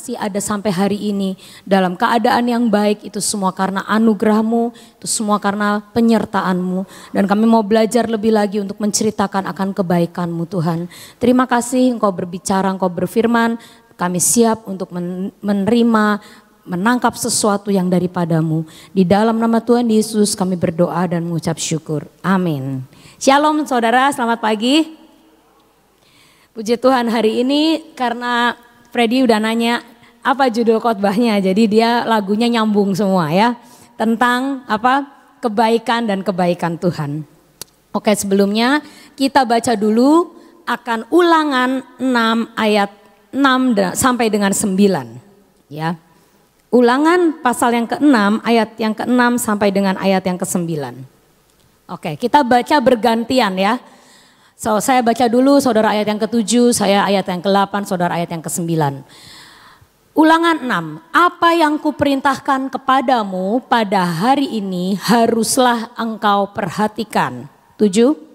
masih ada sampai hari ini dalam keadaan yang baik, itu semua karena anugerah-Mu, itu semua karena penyertaan-Mu. Dan kami mau belajar lebih lagi untuk menceritakan akan kebaikan-Mu Tuhan. Terima kasih Engkau berbicara, Engkau berfirman, kami siap untuk menerima, menangkap sesuatu yang daripada-Mu. Di dalam nama Tuhan Yesus kami berdoa dan mengucap syukur. Amin. Shalom saudara, selamat pagi. Puji Tuhan, hari ini karena Freddy udah nanya apa judul khotbahnya, jadi dia lagunya nyambung semua ya. Tentang apa? Kebaikan dan kebaikan Tuhan. Oke, sebelumnya kita baca dulu akan Ulangan 6 ayat 6 sampai dengan 9 ya. Ulangan pasal yang ke-6 ayat yang ke-6 sampai dengan ayat yang ke-9. Oke, kita baca bergantian ya. So, saya baca dulu, saudara ayat yang ke-7, saya ayat yang ke-8, saudara ayat yang ke-9. Ulangan 6, apa yang kuperintahkan kepadamu pada hari ini haruslah engkau perhatikan. 7.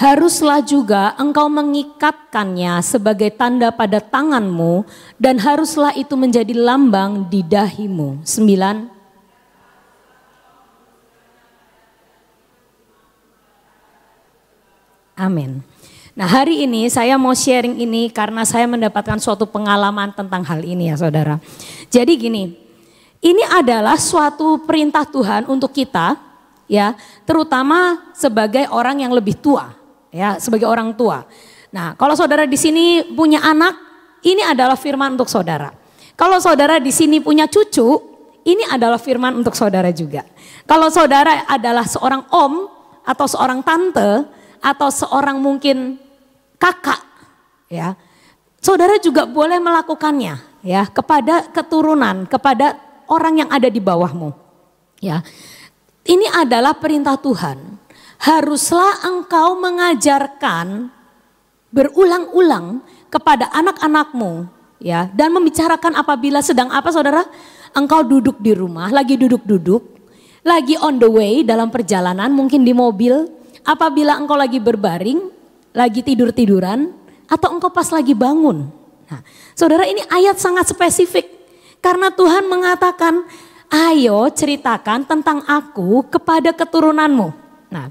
Haruslah juga engkau mengikatkannya sebagai tanda pada tanganmu dan haruslah itu menjadi lambang di dahimu. 9. Amin. Nah, hari ini saya mau sharing ini karena saya mendapatkan suatu pengalaman tentang hal ini ya saudara. Jadi gini, ini adalah suatu perintah Tuhan untuk kita ya, terutama sebagai orang yang lebih tua. Ya, sebagai orang tua. Nah, kalau saudara di sini punya anak, ini adalah firman untuk saudara. Kalau saudara di sini punya cucu, ini adalah firman untuk saudara juga. Kalau saudara adalah seorang om atau seorang tante atau seorang mungkin kakak, ya, saudara juga boleh melakukannya, ya, kepada keturunan, kepada orang yang ada di bawahmu, ya. Ini adalah perintah Tuhan. Haruslah engkau mengajarkan berulang-ulang kepada anak-anakmu ya, dan membicarakan apabila sedang apa saudara? Engkau duduk di rumah, lagi duduk-duduk, lagi on the way dalam perjalanan, mungkin di mobil, apabila engkau lagi berbaring, lagi tidur-tiduran, atau engkau pas lagi bangun. Nah, saudara, ini ayat sangat spesifik karena Tuhan mengatakan, ayo ceritakan tentang aku kepada keturunanmu. Nah,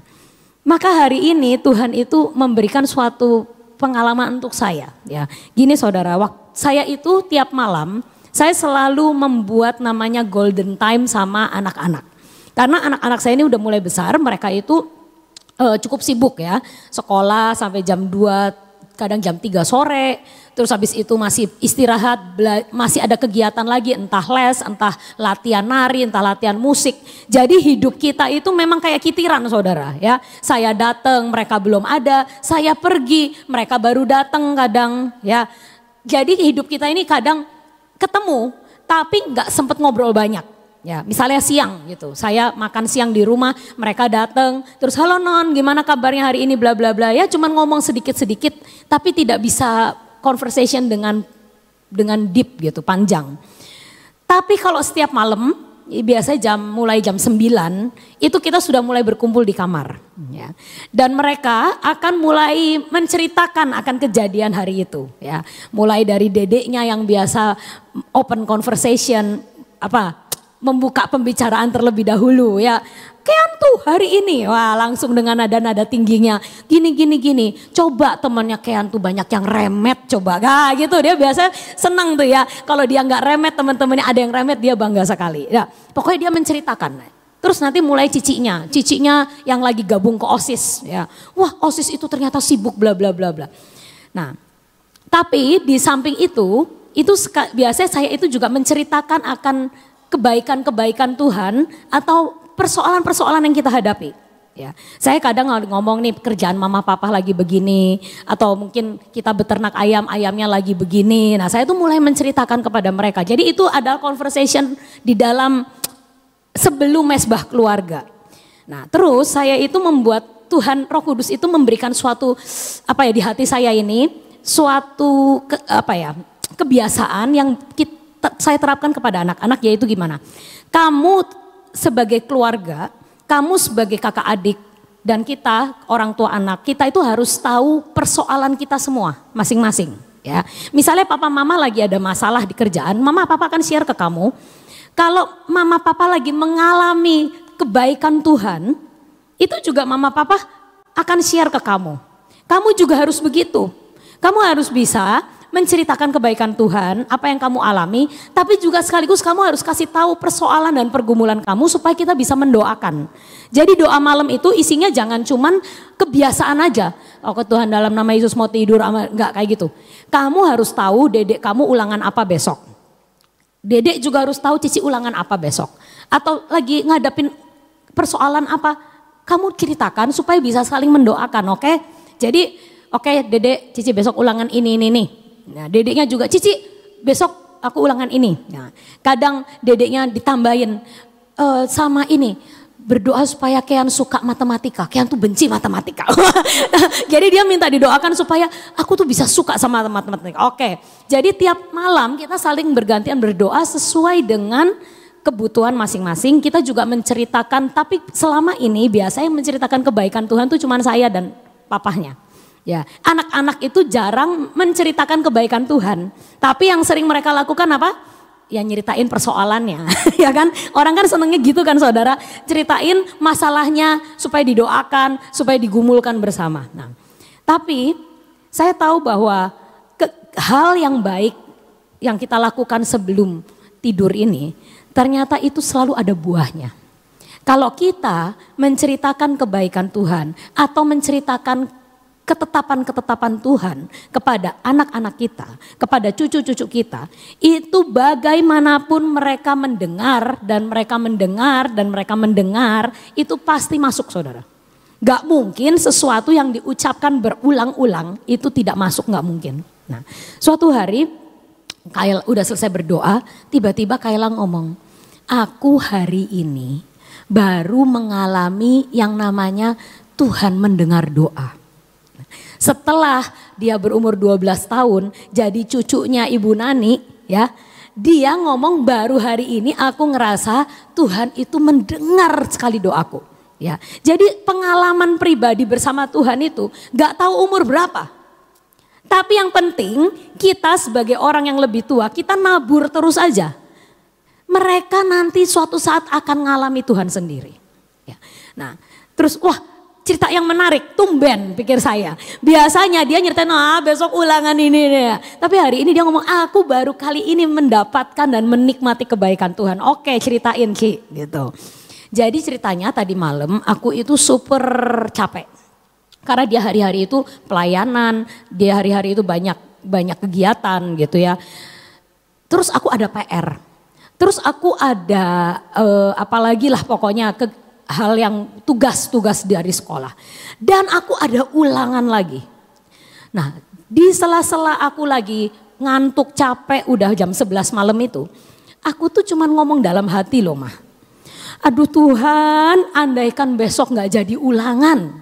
maka hari ini Tuhan itu memberikan suatu pengalaman untuk saya ya. Gini saudara, saya itu tiap malam saya selalu membuat namanya golden time sama anak-anak. Karena anak-anak saya ini udah mulai besar, mereka itu cukup sibuk ya. Sekolah sampai jam 2, kadang jam 3 sore. Terus habis itu masih istirahat, masih ada kegiatan lagi, entah les, entah latihan nari, entah latihan musik. Jadi hidup kita itu memang kayak kitiran saudara ya. Saya datang, mereka belum ada, saya pergi, mereka baru datang kadang ya. Jadi hidup kita ini kadang ketemu tapi nggak sempet ngobrol banyak. Ya, misalnya siang gitu, saya makan siang di rumah, mereka datang, terus halo non, gimana kabarnya hari ini, bla bla bla ya, cuman ngomong sedikit-sedikit, tapi tidak bisa conversation dengan deep gitu, panjang. Tapi kalau setiap malam, biasanya mulai jam 9, itu kita sudah mulai berkumpul di kamar. Ya. Dan mereka akan mulai menceritakan akan kejadian hari itu. Ya. Mulai dari dedeknya yang biasa open conversation, membuka pembicaraan terlebih dahulu ya. Kean tuh hari ini, wah langsung dengan nada-nada tingginya, gini. Coba temannya Kean tuh banyak yang remet, coba gitu. Dia biasa senang tuh ya. Kalau dia nggak remet, teman-temannya ada yang remet, dia bangga sekali. Ya, pokoknya dia menceritakan. Terus nanti mulai cicinya yang lagi gabung ke OSIS ya. Wah OSIS itu ternyata sibuk bla bla bla bla. Nah, tapi di samping itu biasanya saya itu juga menceritakan akan kebaikan-kebaikan Tuhan atau persoalan-persoalan yang kita hadapi. Ya, saya kadang ngomong nih pekerjaan mama papa lagi begini, atau mungkin kita beternak ayamnya lagi begini. Nah, saya tuh mulai menceritakan kepada mereka. Jadi itu adalah conversation di dalam sebelum mesbah keluarga. Nah, terus saya itu membuat Tuhan Roh Kudus itu memberikan suatu di hati saya ini suatu kebiasaan yang saya terapkan kepada anak-anak, yaitu gimana? Kamu sebagai keluarga, kamu sebagai kakak adik, dan kita orang tua anak, kita itu harus tahu persoalan kita semua masing-masing. Ya, misalnya papa mama lagi ada masalah di kerjaan, mama papa akan share ke kamu. Kalau mama papa lagi mengalami kebaikan Tuhan, itu juga mama papa akan share ke kamu. Kamu juga harus begitu. Kamu harus bisa menceritakan kebaikan Tuhan, apa yang kamu alami, tapi juga sekaligus kamu harus kasih tahu persoalan dan pergumulan kamu supaya kita bisa mendoakan. Jadi doa malam itu isinya jangan cuman kebiasaan aja. Oh ke Tuhan dalam nama Yesus mau tidur, enggak kayak gitu. Kamu harus tahu dedek kamu ulangan apa besok. Dedek juga harus tahu cici ulangan apa besok. Atau lagi ngadapin persoalan apa, kamu ceritakan supaya bisa saling mendoakan, oke? Jadi oke, dedek cici besok ulangan ini. Nah, dedeknya juga, cici besok aku ulangan ini. Nah, kadang dedeknya ditambahin sama ini, berdoa supaya Kean suka matematika. Kean tuh benci matematika. Jadi dia minta didoakan supaya aku tuh bisa suka sama matematika. Oke, jadi tiap malam kita saling bergantian berdoa sesuai dengan kebutuhan masing-masing. Kita juga menceritakan, tapi selama ini biasanya menceritakan kebaikan Tuhan tuh cuma saya dan papahnya. Ya, anak-anak itu jarang menceritakan kebaikan Tuhan. Tapi yang sering mereka lakukan apa? Ya nyeritain persoalannya. Ya kan? Orang kan senengnya gitu kan saudara. Ceritain masalahnya supaya didoakan, supaya digumulkan bersama. Nah, tapi saya tahu bahwa hal yang baik yang kita lakukan sebelum tidur ini, ternyata itu selalu ada buahnya. Kalau kita menceritakan kebaikan Tuhan atau menceritakan ketetapan-ketetapan Tuhan kepada anak-anak kita, kepada cucu-cucu kita, itu bagaimanapun mereka mendengar, itu pasti masuk saudara. Gak mungkin sesuatu yang diucapkan berulang-ulang itu tidak masuk, gak mungkin. Nah, suatu hari Kaila udah selesai berdoa, tiba-tiba Kaila ngomong, aku hari ini baru mengalami yang namanya Tuhan mendengar doa. Setelah dia berumur 12 tahun jadi cucunya Ibu Nani ya, dia ngomong baru hari ini aku ngerasa Tuhan itu mendengar sekali doaku ya. Jadi pengalaman pribadi bersama Tuhan itu gak tahu umur berapa. Tapi yang penting kita sebagai orang yang lebih tua kita nabur terus aja. Mereka nanti suatu saat akan ngalami Tuhan sendiri ya. Nah terus wah, cerita yang menarik, tumben pikir saya. Biasanya dia nyeritain, besok ulangan ini ya. Tapi hari ini dia ngomong, aku baru kali ini mendapatkan dan menikmati kebaikan Tuhan. Oke, ceritain Ki, gitu. Jadi ceritanya tadi malam aku itu super capek. Karena dia hari-hari itu pelayanan, dia hari-hari itu banyak kegiatan gitu ya. Terus aku ada PR. Terus aku ada apalagi lah pokoknya hal yang tugas-tugas dari sekolah. Dan aku ada ulangan lagi. Nah di sela-sela aku lagi ngantuk capek udah jam 11 malam itu. Aku tuh cuman ngomong dalam hati loh mah. Aduh Tuhan, andaikan besok gak jadi ulangan.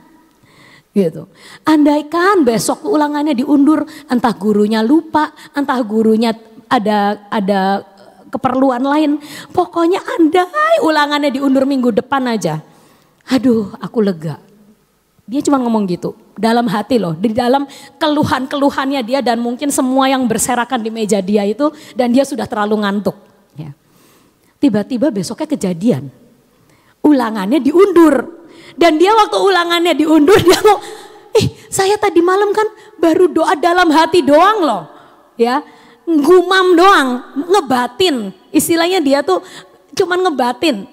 Gitu. Andaikan besok ulangannya diundur, entah gurunya lupa, entah gurunya ada keperluan lain. Pokoknya andai ulangannya diundur minggu depan aja. Aduh aku lega. Dia cuma ngomong gitu. Dalam hati loh. Di dalam keluhan-keluhannya dia dan mungkin semua yang berserakan di meja dia itu. Dan dia sudah terlalu ngantuk. Ya. Tiba-tiba besoknya kejadian. Ulangannya diundur. Dan dia waktu ulangannya diundur dia ngomong. Saya tadi malam kan baru doa dalam hati doang loh. Ya. Gumam doang, ngebatin. Istilahnya dia tuh cuman ngebatin.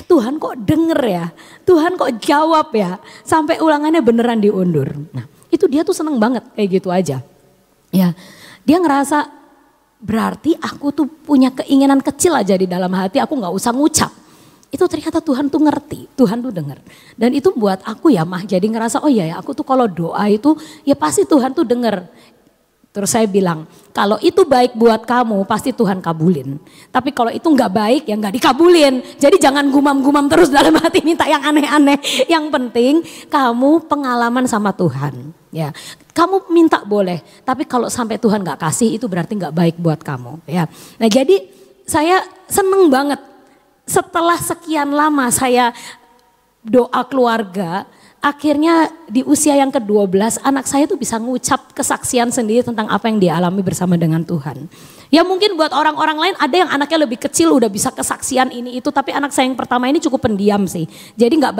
Tuhan kok denger ya, Tuhan kok jawab ya. Sampai ulangannya beneran diundur. Nah itu dia tuh seneng banget kayak gitu aja. Ya, dia ngerasa berarti aku tuh punya keinginan kecil aja di dalam hati, aku gak usah ngucap. Itu ternyata Tuhan tuh ngerti, Tuhan tuh denger. Dan itu buat aku ya mah jadi ngerasa oh iya ya aku tuh kalau doa itu ya pasti Tuhan tuh denger. Terus saya bilang, kalau itu baik buat kamu pasti Tuhan kabulin. Tapi kalau itu nggak baik ya nggak dikabulin. Jadi jangan gumam-gumam terus dalam hati minta yang aneh-aneh. Yang penting kamu pengalaman sama Tuhan. Ya, kamu minta boleh, tapi kalau sampai Tuhan gak kasih itu berarti gak baik buat kamu. Ya, nah jadi saya seneng banget setelah sekian lama saya doa keluarga, akhirnya di usia yang ke-12 anak saya tuh bisa ngucap kesaksian sendiri tentang apa yang dia alami bersama dengan Tuhan. Ya mungkin buat orang-orang lain ada yang anaknya lebih kecil udah bisa kesaksian ini itu, tapi anak saya yang pertama ini cukup pendiam sih. Jadi nggak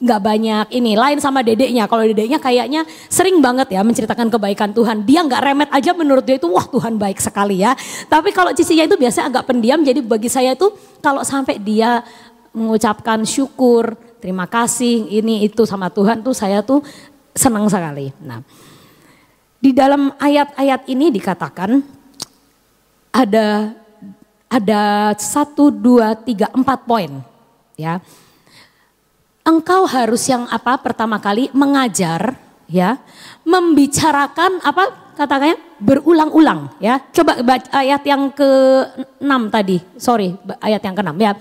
banyak ini, lain sama dedeknya. Kalau dedeknya kayaknya sering banget ya menceritakan kebaikan Tuhan. Dia nggak remet aja, menurut dia itu wah Tuhan baik sekali ya. Tapi kalau cicinya itu biasanya agak pendiam, jadi bagi saya itu kalau sampai dia mengucapkan syukur, terima kasih, ini itu sama Tuhan tuh saya tuh senang sekali. Nah, di dalam ayat-ayat ini dikatakan ada 1, 2, 3, 4 poin ya. Engkau harus yang apa? Pertama kali mengajar ya, membicarakan apa katakannya berulang-ulang ya. Coba baca ayat yang ke-6 tadi, ayat yang ke-6 ya.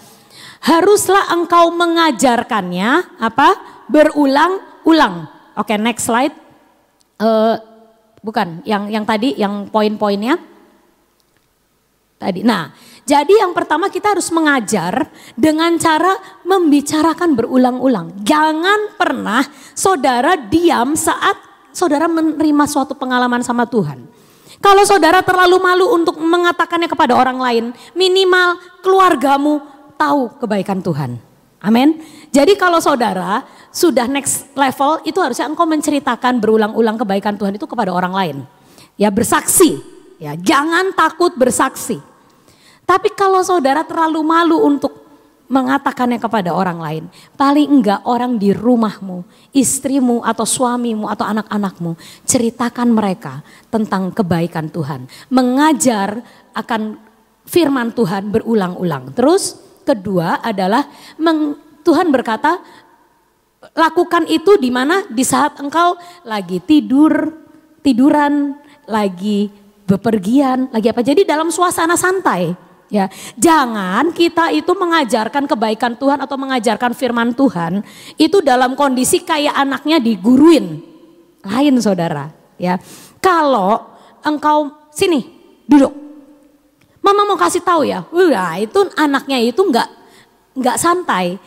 Haruslah engkau mengajarkannya apa? Berulang-ulang. Oke, next slide. Bukan, yang tadi, yang poin-poinnya tadi. Nah, jadi yang pertama kita harus mengajar dengan cara membicarakan berulang-ulang. Jangan pernah saudara diam saat saudara menerima suatu pengalaman sama Tuhan. Kalau saudara terlalu malu untuk mengatakannya kepada orang lain, minimal keluargamu tahu kebaikan Tuhan. Amin. Jadi kalau saudara sudah next level, itu harusnya engkau menceritakan berulang-ulang kebaikan Tuhan itu kepada orang lain. Ya, bersaksi. Ya, jangan takut bersaksi. Tapi kalau saudara terlalu malu untuk mengatakannya kepada orang lain, paling enggak orang di rumahmu, istrimu atau suamimu atau anak-anakmu, ceritakan mereka tentang kebaikan Tuhan. Mengajar akan firman Tuhan berulang-ulang. Terus kedua adalah Tuhan berkata, lakukan itu di mana? Di saat engkau lagi tiduran, lagi bepergian, lagi apa? Jadi dalam suasana santai. Ya, jangan kita itu mengajarkan kebaikan Tuhan atau mengajarkan firman Tuhan itu dalam kondisi kayak anaknya diguruin. Lain saudara, ya. Kalau engkau sini duduk, mama mau kasih tahu ya, itu anaknya itu nggak santai.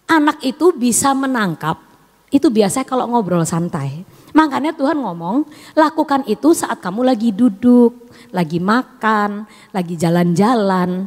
Anak itu bisa menangkap, itu biasanya kalau ngobrol santai. Makanya Tuhan ngomong, lakukan itu saat kamu lagi duduk, lagi makan, lagi jalan-jalan.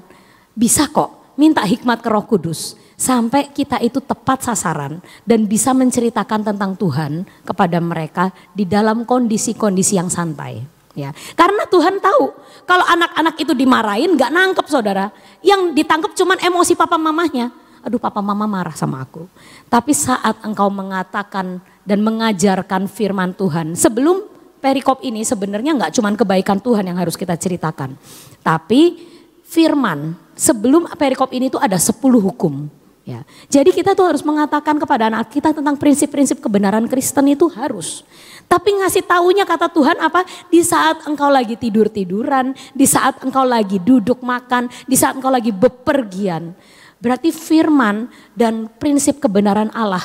Bisa kok minta hikmat ke Roh Kudus sampai kita itu tepat sasaran dan bisa menceritakan tentang Tuhan kepada mereka di dalam kondisi-kondisi yang santai. Ya, karena Tuhan tahu kalau anak-anak itu dimarahin gak nangkep saudara. Yang ditangkep cuman emosi papa mamahnya. Aduh papa mama marah sama aku. Tapi saat engkau mengatakan dan mengajarkan firman Tuhan. Sebelum perikop ini sebenarnya gak cuman kebaikan Tuhan yang harus kita ceritakan. Tapi firman sebelum perikop ini tuh ada 10 hukum. Ya, jadi kita tuh harus mengatakan kepada anak kita tentang prinsip-prinsip kebenaran Kristen itu harus. Tapi ngasih taunya kata Tuhan apa? Di saat engkau lagi tidur-tiduran, di saat engkau lagi duduk makan, di saat engkau lagi bepergian. Berarti firman dan prinsip kebenaran Allah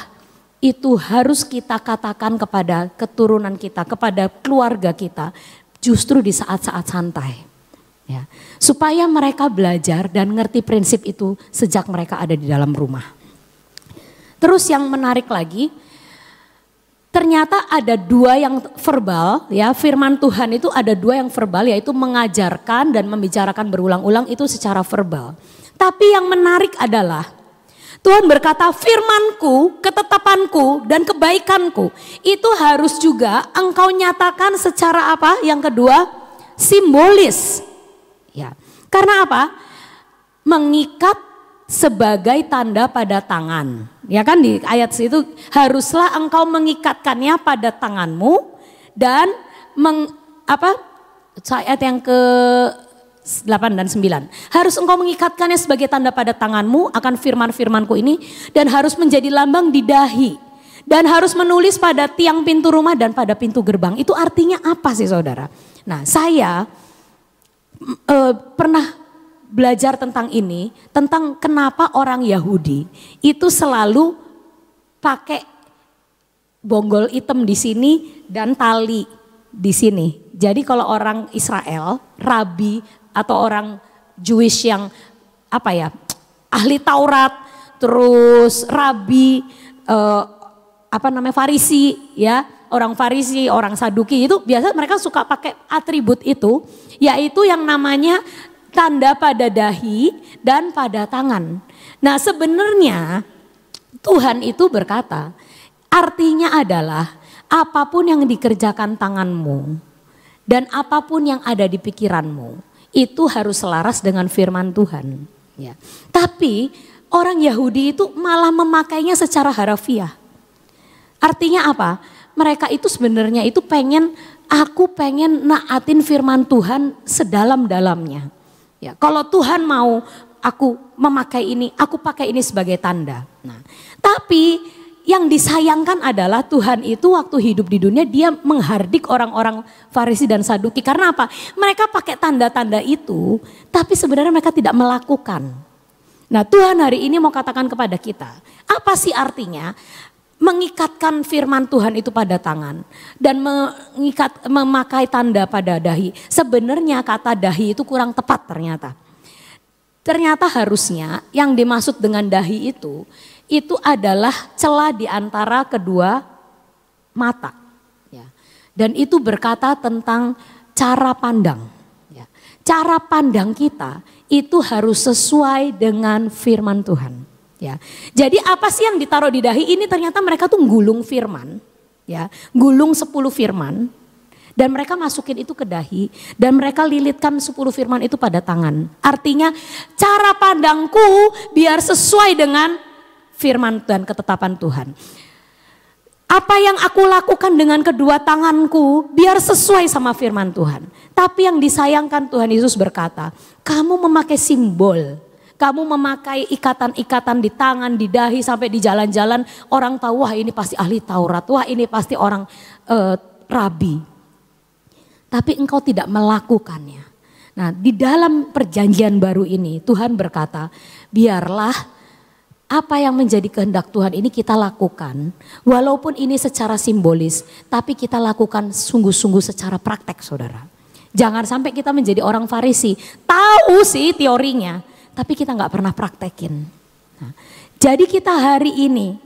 itu harus kita katakan kepada keturunan kita, kepada keluarga kita justru di saat-saat santai. Ya, supaya mereka belajar dan ngerti prinsip itu sejak mereka ada di dalam rumah. Terus yang menarik lagi, ternyata ada 2 yang verbal, ya firman Tuhan itu ada 2 yang verbal, yaitu mengajarkan dan membicarakan berulang-ulang itu secara verbal. Tapi yang menarik adalah Tuhan berkata firmanku, ketetapanku dan kebaikanku itu harus juga engkau nyatakan secara apa? Yang kedua simbolis. Ya, karena apa? Mengikat sebagai tanda pada tangan. Ya kan di ayat situ haruslah engkau mengikatkannya pada tanganmu dan ayat yang ke 8 dan 9. Harus engkau mengikatkannya sebagai tanda pada tanganmu akan firman-firmanku ini dan harus menjadi lambang di dahi dan harus menulis pada tiang pintu rumah dan pada pintu gerbang. Itu artinya apa sih saudara? Nah, saya pernah belajar tentang ini, tentang kenapa orang Yahudi itu selalu pakai bonggol hitam di sini dan tali di sini. Jadi kalau orang Israel, rabi atau orang Jewish yang ahli Taurat, terus rabi, Farisi ya, orang Farisi, orang Saduki itu biasa mereka suka pakai atribut itu, yaitu yang namanya tanda pada dahi dan pada tangan. Nah sebenarnya Tuhan itu berkata, artinya adalah apapun yang dikerjakan tanganmu dan apapun yang ada di pikiranmu itu harus selaras dengan firman Tuhan. Ya. Tapi orang Yahudi itu malah memakainya secara harafiah. Artinya apa? Mereka itu sebenarnya itu aku pengen naatin firman Tuhan sedalam-dalamnya. Ya, kalau Tuhan mau aku memakai ini, aku pakai ini sebagai tanda. Nah, tapi yang disayangkan adalah Tuhan itu waktu hidup di dunia dia menghardik orang-orang Farisi dan Saduki. Karena apa? Mereka pakai tanda-tanda itu, tapi sebenarnya mereka tidak melakukan. Nah Tuhan hari ini mau katakan kepada kita, apa sih artinya mengikatkan firman Tuhan itu pada tangan dan memakai tanda pada dahi. Sebenarnya kata dahi itu kurang tepat ternyata. Ternyata harusnya yang dimaksud dengan dahi itu adalah celah di antara kedua mata. Ya. Dan itu berkata tentang cara pandang. Ya. Cara pandang kita itu harus sesuai dengan firman Tuhan. Ya. Jadi apa sih yang ditaruh di dahi ini? Ternyata mereka tuh gulung firman. Ya. Gulung 10 firman. Dan mereka masukin itu ke dahi. Dan mereka lilitkan 10 firman itu pada tangan. Artinya cara pandangku biar sesuai dengan firman dan ketetapan Tuhan. Apa yang aku lakukan dengan kedua tanganku biar sesuai sama firman Tuhan. Tapi yang disayangkan Tuhan Yesus berkata, kamu memakai simbol, kamu memakai ikatan-ikatan di tangan, di dahi sampai di jalan-jalan orang tahu wah ini pasti ahli Taurat, wah ini pasti orang rabi. Tapi engkau tidak melakukannya. Nah di dalam perjanjian baru ini Tuhan berkata, biarlah apa yang menjadi kehendak Tuhan ini kita lakukan. Walaupun ini secara simbolis, tapi kita lakukan sungguh-sungguh secara praktek saudara. Jangan sampai kita menjadi orang Farisi, tahu sih teorinya, tapi kita nggak pernah praktekin. Nah, jadi kita hari ini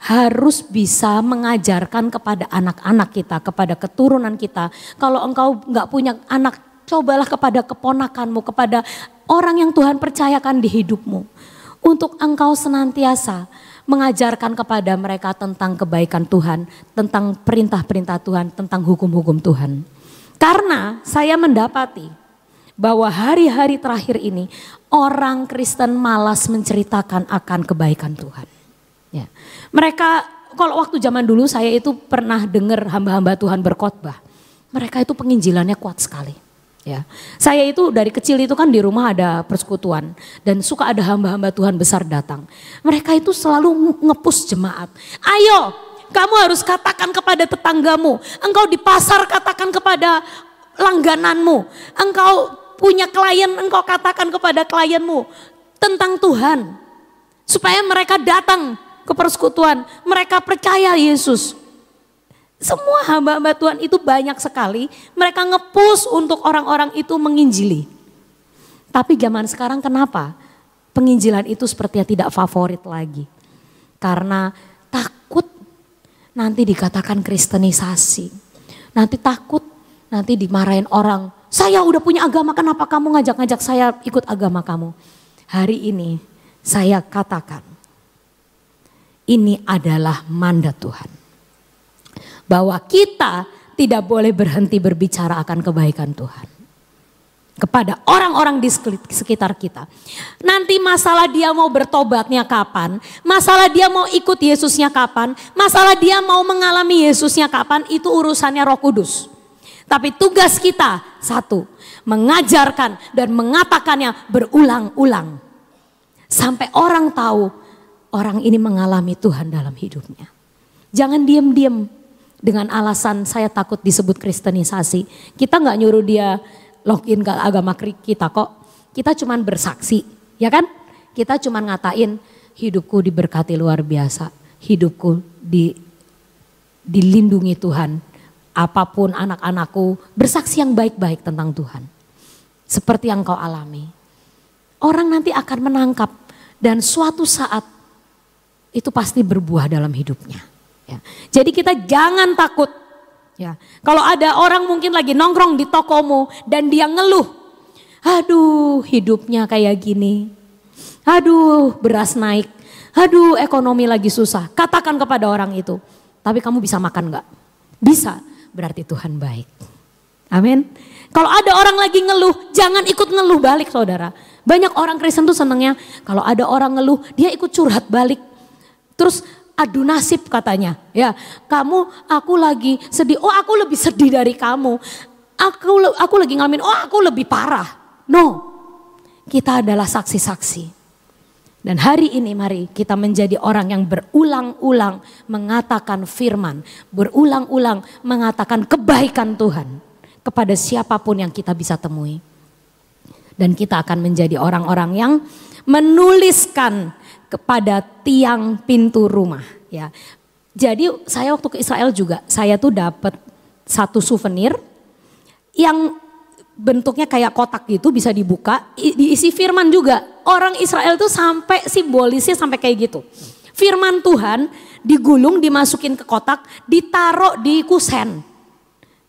harus bisa mengajarkan kepada anak-anak kita, kepada keturunan kita. Kalau engkau nggak punya anak, cobalah kepada keponakanmu, kepada orang yang Tuhan percayakan di hidupmu. Untuk engkau senantiasa mengajarkan kepada mereka tentang kebaikan Tuhan, tentang perintah-perintah Tuhan, tentang hukum-hukum Tuhan. Karena saya mendapati bahwa hari-hari terakhir ini orang Kristen malas menceritakan akan kebaikan Tuhan. Ya. Mereka kalau waktu zaman dulu saya itu pernah dengar hamba-hamba Tuhan berkhotbah. Mereka itu penginjilannya kuat sekali. Ya. Saya itu dari kecil itu kan di rumah ada persekutuan dan suka ada hamba-hamba Tuhan besar datang. Mereka itu selalu ngepus jemaat. Ayo, kamu harus katakan kepada tetanggamu. Engkau di pasar katakan kepada langgananmu. Engkau punya klien, engkau katakan kepada klienmu tentang Tuhan. Supaya mereka datang ke persekutuan, mereka percaya Yesus. Semua hamba-hamba Tuhan itu banyak sekali, mereka nge-push untuk orang-orang itu menginjili. Tapi zaman sekarang kenapa? Penginjilan itu sepertinya tidak favorit lagi. Karena takut nanti dikatakan kristenisasi. Nanti takut, nanti dimarahin orang. Saya udah punya agama, kenapa kamu ngajak-ngajak saya ikut agama kamu? Hari ini saya katakan, ini adalah mandat Tuhan. Bahwa kita tidak boleh berhenti berbicara akan kebaikan Tuhan. Kepada orang-orang di sekitar kita. Nanti masalah dia mau bertobatnya kapan, masalah dia mau ikut Yesusnya kapan, masalah dia mau mengalami Yesusnya kapan, itu urusannya Roh Kudus. Tapi tugas kita satu, mengajarkan dan mengatakannya berulang-ulang. Sampai orang tahu orang ini mengalami Tuhan dalam hidupnya. Jangan diam-diam dengan alasan saya takut disebut kristenisasi. Kita nggak nyuruh dia login ke agama kita kok. Kita cuman bersaksi, ya kan? Kita cuman ngatain hidupku diberkati luar biasa. Hidupku dilindungi Tuhan. Apapun anak-anakku bersaksi yang baik-baik tentang Tuhan. Seperti yang kau alami. Orang nanti akan menangkap dan suatu saat itu pasti berbuah dalam hidupnya. Ya. Jadi kita jangan takut. Ya. Kalau ada orang mungkin lagi nongkrong di tokomu dan dia ngeluh. Aduh hidupnya kayak gini. Aduh beras naik. Aduh ekonomi lagi susah. Katakan kepada orang itu. Tapi kamu bisa makan gak? Bisa. Berarti Tuhan baik. Amin. Kalau ada orang lagi ngeluh, jangan ikut ngeluh balik saudara. Banyak orang Kristen tuh senengnya kalau ada orang ngeluh, dia ikut curhat balik. Terus adu nasib katanya. Ya, aku lagi sedih. Oh, aku lebih sedih dari kamu. Aku lagi ngalamin. Oh, aku lebih parah. No. Kita adalah saksi-saksi. Dan hari ini mari kita menjadi orang yang berulang-ulang mengatakan firman. Berulang-ulang mengatakan kebaikan Tuhan kepada siapapun yang kita bisa temui. Dan kita akan menjadi orang-orang yang menuliskan kepada tiang pintu rumah. Ya. Jadi saya waktu ke Israel juga, saya tuh dapat satu souvenir yang bentuknya kayak kotak gitu, bisa dibuka, diisi firman juga. Orang Israel tuh sampai simbolisnya sampai kayak gitu. Firman Tuhan digulung, dimasukin ke kotak, ditaruh di kusen.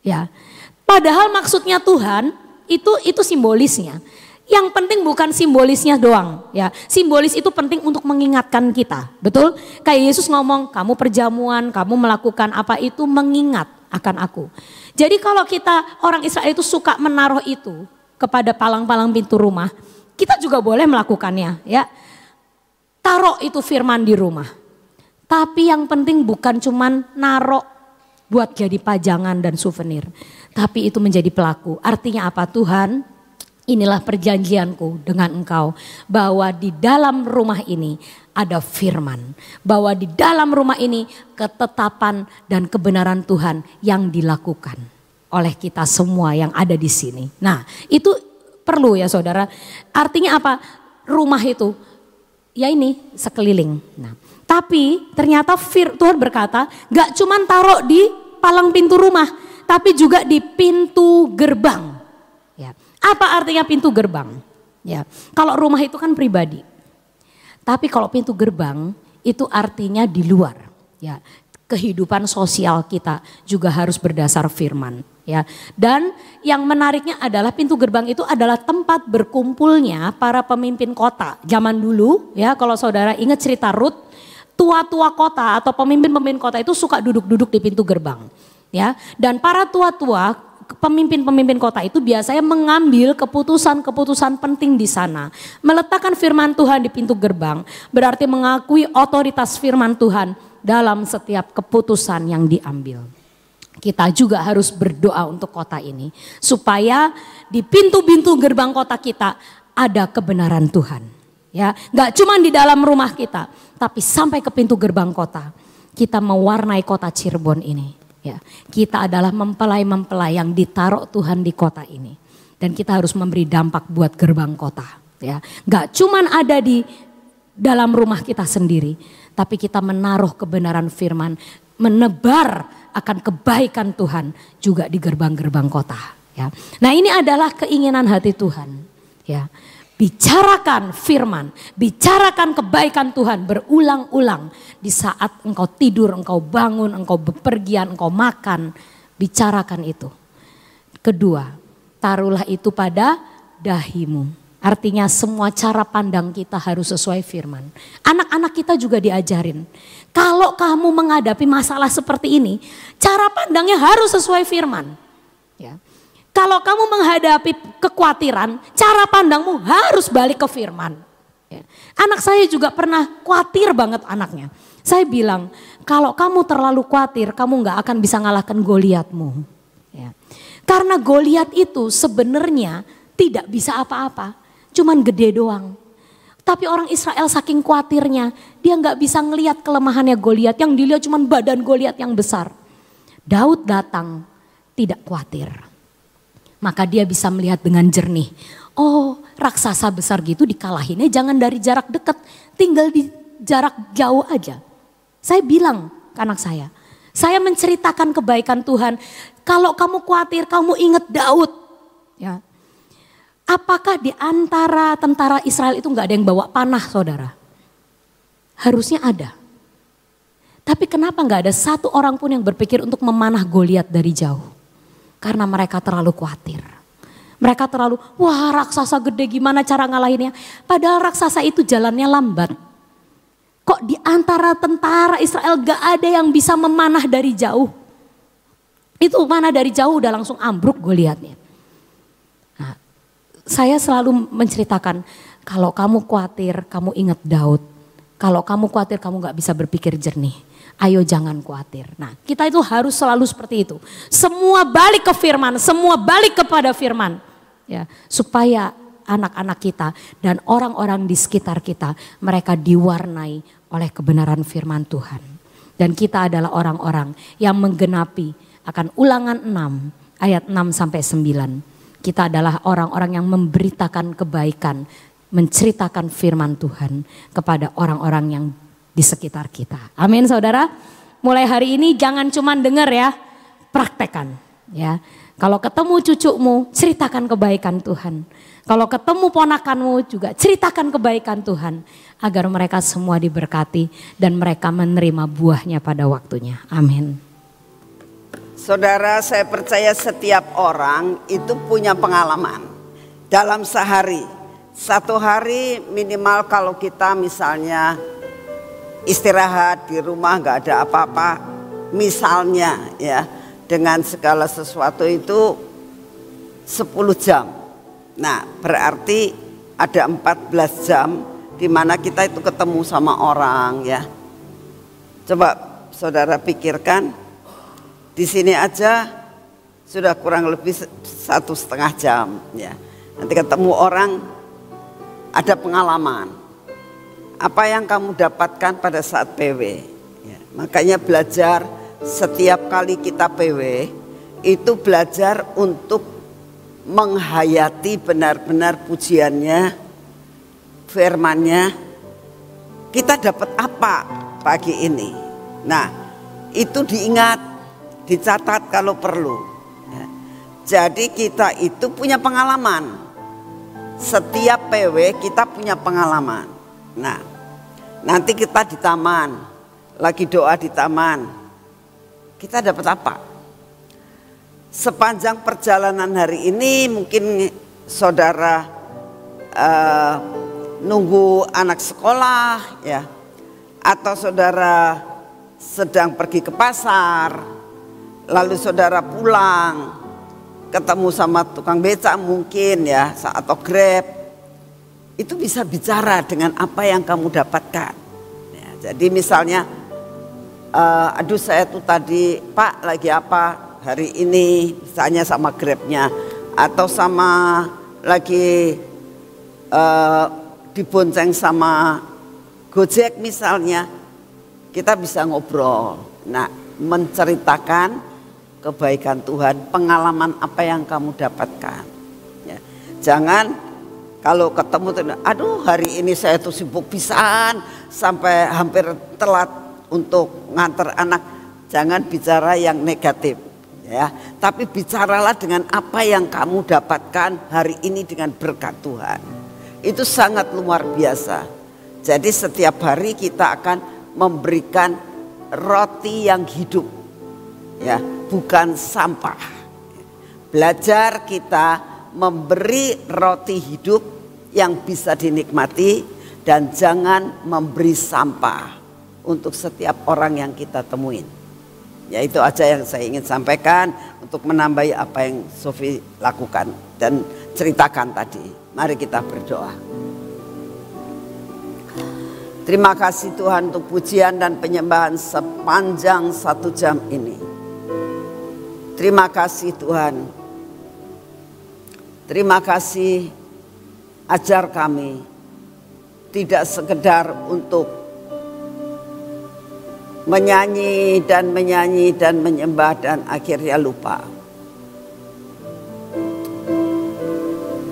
Ya. Padahal maksudnya Tuhan itu simbolisnya. Yang penting bukan simbolisnya doang, ya. Simbolis itu penting untuk mengingatkan kita, betul? Kayak Yesus ngomong, kamu perjamuan, kamu melakukan apa itu mengingat akan aku. Jadi kalau kita orang Israel itu suka menaruh itu kepada palang-palang pintu rumah, kita juga boleh melakukannya, ya. Taruh itu firman di rumah. Tapi yang penting bukan cuman naruh buat jadi pajangan dan souvenir, tapi itu menjadi pelaku. Artinya apa? Tuhan, inilah perjanjianku dengan engkau, bahwa di dalam rumah ini ada firman, bahwa di dalam rumah ini ketetapan dan kebenaran Tuhan yang dilakukan oleh kita semua yang ada di sini. Nah, itu perlu ya saudara. Artinya apa? Rumah itu ya ini sekeliling. Nah, tapi ternyata Tuhan berkata, gak cuman taruh di palang pintu rumah, tapi juga di pintu gerbang. Ya. Apa artinya pintu gerbang? Ya, kalau rumah itu kan pribadi. Tapi kalau pintu gerbang itu artinya di luar. Ya, kehidupan sosial kita juga harus berdasar firman. Ya, dan yang menariknya adalah pintu gerbang itu adalah tempat berkumpulnya para pemimpin kota. Zaman dulu, ya kalau saudara ingat cerita Rut, tua-tua kota atau pemimpin-pemimpin kota itu suka duduk-duduk di pintu gerbang. Ya, dan para tua-tua pemimpin-pemimpin kota itu biasanya mengambil keputusan-keputusan penting di sana. Meletakkan firman Tuhan di pintu gerbang berarti mengakui otoritas firman Tuhan dalam setiap keputusan yang diambil. Kita juga harus berdoa untuk kota ini supaya di pintu-pintu gerbang kota kita ada kebenaran Tuhan. Ya, nggak cuma di dalam rumah kita, tapi sampai ke pintu gerbang kota. Kita mewarnai kota Cirebon ini. Ya, kita adalah mempelai-mempelai yang ditaruh Tuhan di kota ini. Dan kita harus memberi dampak buat gerbang kota. Ya, nggak cuman ada di dalam rumah kita sendiri, tapi kita menaruh kebenaran firman, menebar akan kebaikan Tuhan juga di gerbang-gerbang kota. Ya, nah ini adalah keinginan hati Tuhan. Ya, bicarakan firman, bicarakan kebaikan Tuhan berulang-ulang di saat engkau tidur, engkau bangun, engkau bepergian, engkau makan, bicarakan itu. Kedua, taruhlah itu pada dahimu. Artinya semua cara pandang kita harus sesuai firman. Anak-anak kita juga diajarin. Kalau kamu menghadapi masalah seperti ini, cara pandangnya harus sesuai firman. Ya. Kalau kamu menghadapi kekhawatiran, cara pandangmu harus balik ke firman. Ya. Anak saya juga pernah khawatir banget anaknya. Saya bilang, kalau kamu terlalu khawatir, kamu gak akan bisa ngalahkan Goliatmu. Ya. Karena Goliat itu sebenarnya tidak bisa apa-apa, cuman gede doang. Tapi orang Israel saking khawatirnya, dia gak bisa ngelihat kelemahannya Goliat, yang dilihat cuman badan Goliat yang besar. Daud datang tidak khawatir. Maka dia bisa melihat dengan jernih. Oh, raksasa besar gitu dikalahinnya jangan dari jarak dekat, tinggal di jarak jauh aja. Saya bilang ke anak saya Saya menceritakan kebaikan Tuhan. Kalau kamu khawatir, kamu ingat Daud. Ya. Apakah di antara tentara Israel itu nggak ada yang bawa panah, saudara? Harusnya ada. Tapi kenapa nggak ada satu orang pun yang berpikir untuk memanah Goliat dari jauh? Karena mereka terlalu khawatir. Mereka terlalu, wah raksasa gede gimana cara ngalahinnya. Padahal raksasa itu jalannya lambat. Kok di antara tentara Israel gak ada yang bisa memanah dari jauh? Itu mana dari jauh udah langsung ambruk Goliatnya. Nah, saya selalu menceritakan, kalau kamu khawatir, kamu ingat Daud. Kalau kamu khawatir, kamu gak bisa berpikir jernih. Ayo jangan khawatir. Nah, kita itu harus selalu seperti itu. Semua balik ke firman, semua balik kepada firman. Ya, supaya anak-anak kita dan orang-orang di sekitar kita, mereka diwarnai oleh kebenaran firman Tuhan. Dan kita adalah orang-orang yang menggenapi akan Ulangan 6 ayat 6 sampai 9. Kita adalah orang-orang yang memberitakan kebaikan, menceritakan firman Tuhan kepada orang-orang yang di sekitar kita. Amin saudara. Mulai hari ini jangan cuma dengar ya, praktekkan ya. Kalau ketemu cucumu, ceritakan kebaikan Tuhan. Kalau ketemu ponakanmu juga ceritakan kebaikan Tuhan. Agar mereka semua diberkati dan mereka menerima buahnya pada waktunya. Amin. Saudara, saya percaya setiap orang itu punya pengalaman. Dalam sehari, satu hari minimal kalau kita misalnya istirahat di rumah gak ada apa-apa. Misalnya ya, dengan segala sesuatu itu 10 jam. Nah berarti ada 14 jam di mana kita itu ketemu sama orang ya. Coba saudara pikirkan, di sini aja sudah kurang lebih 1,5 jam ya. Nanti ketemu orang, ada pengalaman. Apa yang kamu dapatkan pada saat PW ya. Makanya belajar setiap kali kita PW itu belajar untuk menghayati benar-benar pujiannya, firmannya. Kita dapat apa pagi ini? Nah itu diingat, dicatat kalau perlu ya. Jadi kita itu punya pengalaman. Setiap PW kita punya pengalaman. Nah nanti kita di taman, lagi doa di taman, kita dapat apa? Sepanjang perjalanan hari ini mungkin saudara nunggu anak sekolah ya, atau saudara sedang pergi ke pasar, lalu saudara pulang ketemu sama tukang becak mungkin ya, atau Grab, itu bisa bicara dengan apa yang kamu dapatkan ya. Jadi misalnya aduh saya tuh tadi Pak lagi apa hari ini, misalnya sama Grabnya, atau sama lagi dibonceng sama Gojek misalnya, kita bisa ngobrol. Nah menceritakan kebaikan Tuhan, pengalaman apa yang kamu dapatkan ya. Jangan kalau ketemu, aduh hari ini saya tuh sibuk pisan sampai hampir telat untuk nganter anak. Jangan bicara yang negatif ya, tapi bicaralah dengan apa yang kamu dapatkan hari ini dengan berkat Tuhan. Itu sangat luar biasa. Jadi setiap hari kita akan memberikan roti yang hidup ya, bukan sampah. Belajar kita memberi roti hidup yang bisa dinikmati dan jangan memberi sampah untuk setiap orang yang kita temuin. Ya itu aja yang saya ingin sampaikan untuk menambahi apa yang Sofi lakukan dan ceritakan tadi. Mari kita berdoa. Terima kasih Tuhan untuk pujian dan penyembahan sepanjang 1 jam ini. Terima kasih Tuhan. Terima kasih, ajar kami tidak sekedar untuk menyanyi dan menyembah dan akhirnya lupa.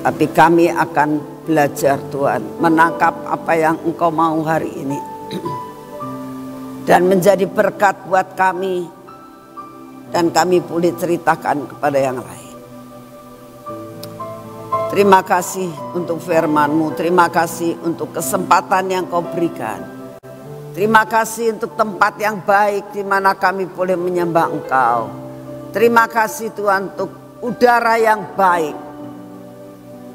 Tapi kami akan belajar Tuhan, menangkap apa yang Engkau mau hari ini. Dan menjadi berkat buat kami dan kami boleh ceritakan kepada yang lain. Terima kasih untuk firman-Mu, terima kasih untuk kesempatan yang Kau berikan. Terima kasih untuk tempat yang baik di mana kami boleh menyembah Engkau. Terima kasih Tuhan untuk udara yang baik.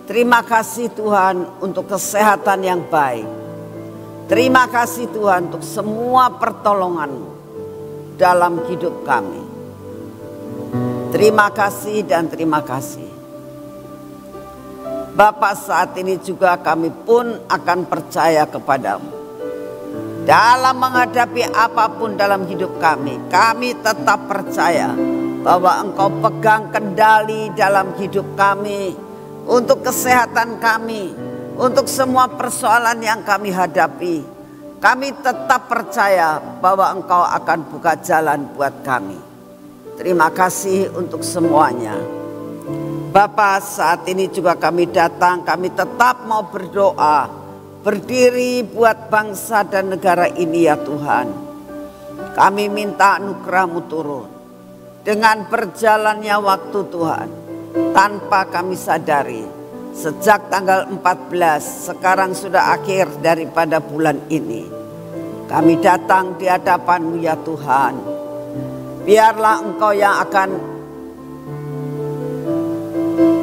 Terima kasih Tuhan untuk kesehatan yang baik. Terima kasih Tuhan untuk semua pertolongan-Mu dalam hidup kami. Terima kasih dan terima kasih. Bapa, saat ini juga kami pun akan percaya kepadamu. Dalam menghadapi apapun dalam hidup kami tetap percaya bahwa Engkau pegang kendali dalam hidup kami, untuk kesehatan kami, untuk semua persoalan yang kami hadapi. Kami tetap percaya bahwa Engkau akan buka jalan buat kami. Terima kasih untuk semuanya. Bapa, saat ini juga kami datang, kami tetap mau berdoa, berdiri buat bangsa dan negara ini ya Tuhan. Kami minta anugerah-Mu turun. Dengan berjalannya waktu Tuhan, tanpa kami sadari, sejak tanggal 14, sekarang sudah akhir daripada bulan ini. Kami datang di hadapan-Mu ya Tuhan. Biarlah Engkau yang akan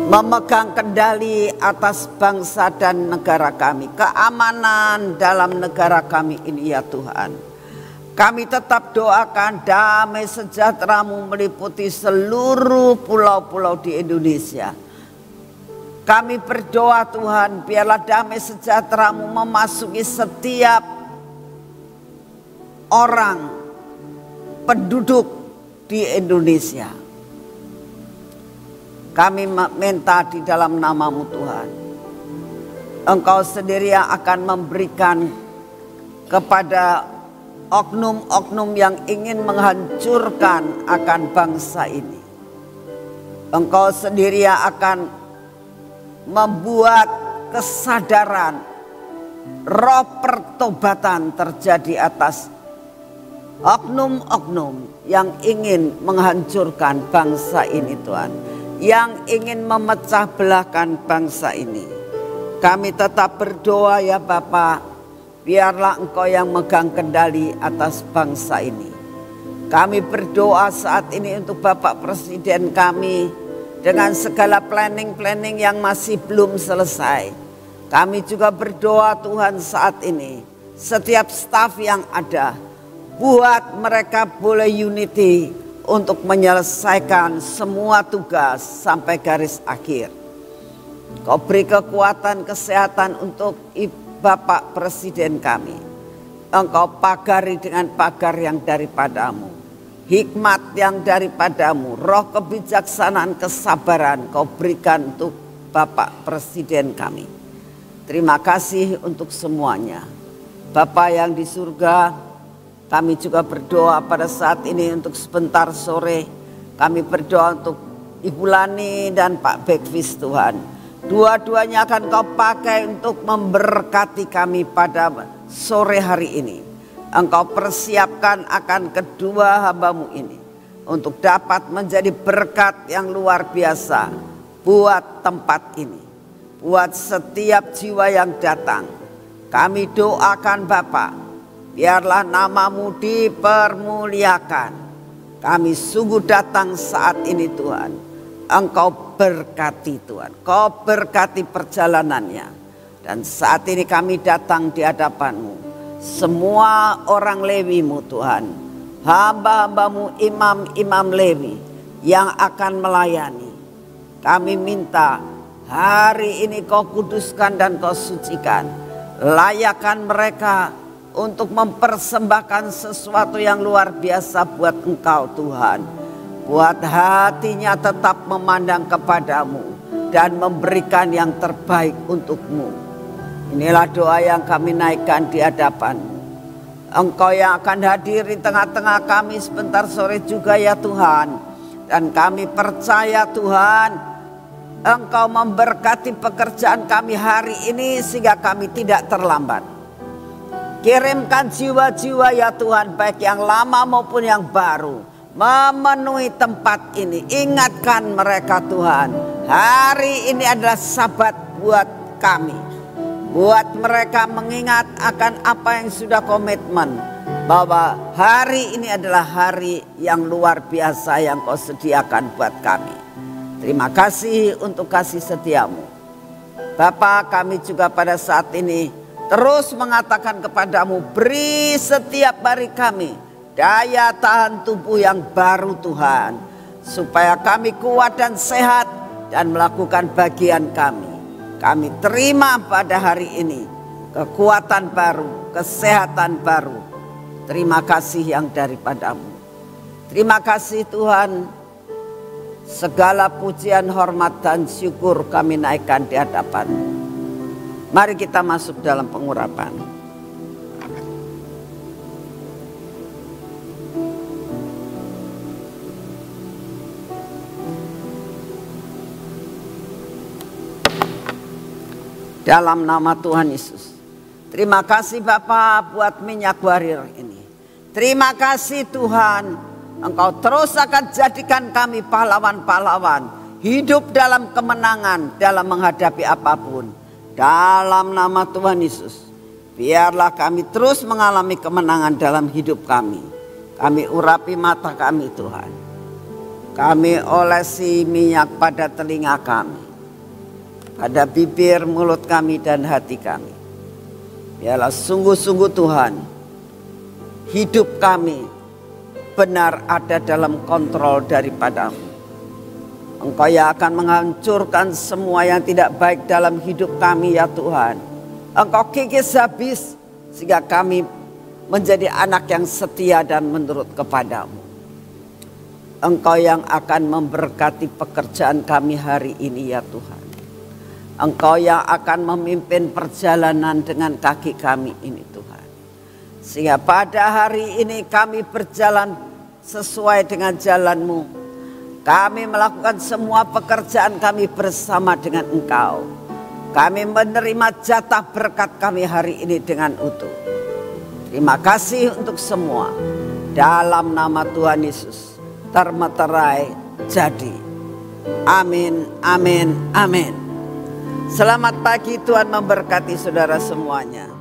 memegang kendali atas bangsa dan negara kami. Keamanan dalam negara kami ini ya Tuhan. Kami tetap doakan damai sejahtera-Mu meliputi seluruh pulau-pulau di Indonesia. Kami berdoa Tuhan, biarlah damai sejahtera-Mu memasuki setiap orang penduduk di Indonesia. Kami minta di dalam nama-Mu Tuhan. Engkau sendiri yang akan memberikan kepada oknum-oknum yang ingin menghancurkan akan bangsa ini. Engkau sendiri yang akan membuat kesadaran, roh pertobatan terjadi atas oknum-oknum yang ingin menghancurkan bangsa ini Tuhan. Yang ingin memecah belahkan bangsa ini. Kami tetap berdoa ya Bapa, biarlah Engkau yang megang kendali atas bangsa ini. Kami berdoa saat ini untuk Bapak Presiden kami, dengan segala planning-planning yang masih belum selesai. Kami juga berdoa Tuhan saat ini, setiap staf yang ada, buat mereka boleh unity untuk menyelesaikan semua tugas sampai garis akhir. Kau beri kekuatan kesehatan untuk Bapak Presiden kami. Engkau pagari dengan pagar yang daripada-Mu. Hikmat yang daripada-Mu. Roh kebijaksanaan kesabaran Kau berikan untuk Bapak Presiden kami. Terima kasih untuk semuanya. Bapa yang di surga, kami juga berdoa pada saat ini untuk sebentar sore. Kami berdoa untuk Ibu Lani dan Pak Bekvis Tuhan. Dua-duanya akan Kau pakai untuk memberkati kami pada sore hari ini. Engkau persiapkan akan kedua hamba-Mu ini untuk dapat menjadi berkat yang luar biasa buat tempat ini. Buat setiap jiwa yang datang. Kami doakan Bapa, biarlah nama-Mu dipermuliakan. Kami sungguh datang saat ini Tuhan. Engkau berkati Tuhan. Kau berkati perjalanannya. Dan saat ini kami datang di hadapan-Mu. Semua orang Lewi-Mu Tuhan. Hamba-hamba-Mu imam-imam Lewi yang akan melayani. Kami minta hari ini Kau kuduskan dan Kau sucikan. Layakan mereka untuk mempersembahkan sesuatu yang luar biasa buat Engkau Tuhan. Buat hatinya tetap memandang kepadamu dan memberikan yang terbaik untuk-Mu. Inilah doa yang kami naikkan di hadapan-Mu. Engkau yang akan hadir di tengah-tengah kami sebentar sore juga ya Tuhan. Dan kami percaya Tuhan, Engkau memberkati pekerjaan kami hari ini sehingga kami tidak terlambat. Kirimkan jiwa-jiwa ya Tuhan, baik yang lama maupun yang baru, memenuhi tempat ini. Ingatkan mereka Tuhan, hari ini adalah Sabat buat kami. Buat mereka mengingat akan apa yang sudah komitmen, bahwa hari ini adalah hari yang luar biasa yang kau sediakan buat kami. Terima kasih untuk kasih setiamu. Bapa, kami juga pada saat ini terus mengatakan kepadamu, beri setiap hari kami daya tahan tubuh yang baru Tuhan, supaya kami kuat dan sehat dan melakukan bagian kami. Kami terima pada hari ini kekuatan baru, kesehatan baru. Terima kasih yang daripadamu. Terima kasih Tuhan. Segala pujian, hormat dan syukur kami naikkan di hadapan-Mu. Mari kita masuk dalam pengurapan. Dalam nama Tuhan Yesus. Terima kasih Bapa buat minyak warir ini. Terima kasih Tuhan, Engkau terus akan jadikan kami pahlawan-pahlawan. Hidup dalam kemenangan dalam menghadapi apapun. Dalam nama Tuhan Yesus. Biarlah kami terus mengalami kemenangan dalam hidup kami. Kami urapi mata kami Tuhan. Kami olesi minyak pada telinga kami, pada bibir, mulut kami dan hati kami. Biarlah sungguh-sungguh Tuhan, hidup kami benar ada dalam kontrol daripada-Mu. Engkau yang akan menghancurkan semua yang tidak baik dalam hidup kami ya Tuhan. Engkau kikis habis sehingga kami menjadi anak yang setia dan menurut kepada-Mu. Engkau yang akan memberkati pekerjaan kami hari ini ya Tuhan. Engkau yang akan memimpin perjalanan dengan kaki kami ini Tuhan. Sehingga pada hari ini kami berjalan sesuai dengan jalan-Mu. Kami melakukan semua pekerjaan kami bersama dengan Engkau. Kami menerima jatah berkat kami hari ini dengan utuh. Terima kasih untuk semua. Dalam nama Tuhan Yesus termeterai jadi. Amin, amin, amin. Selamat pagi, Tuhan memberkati saudara semuanya.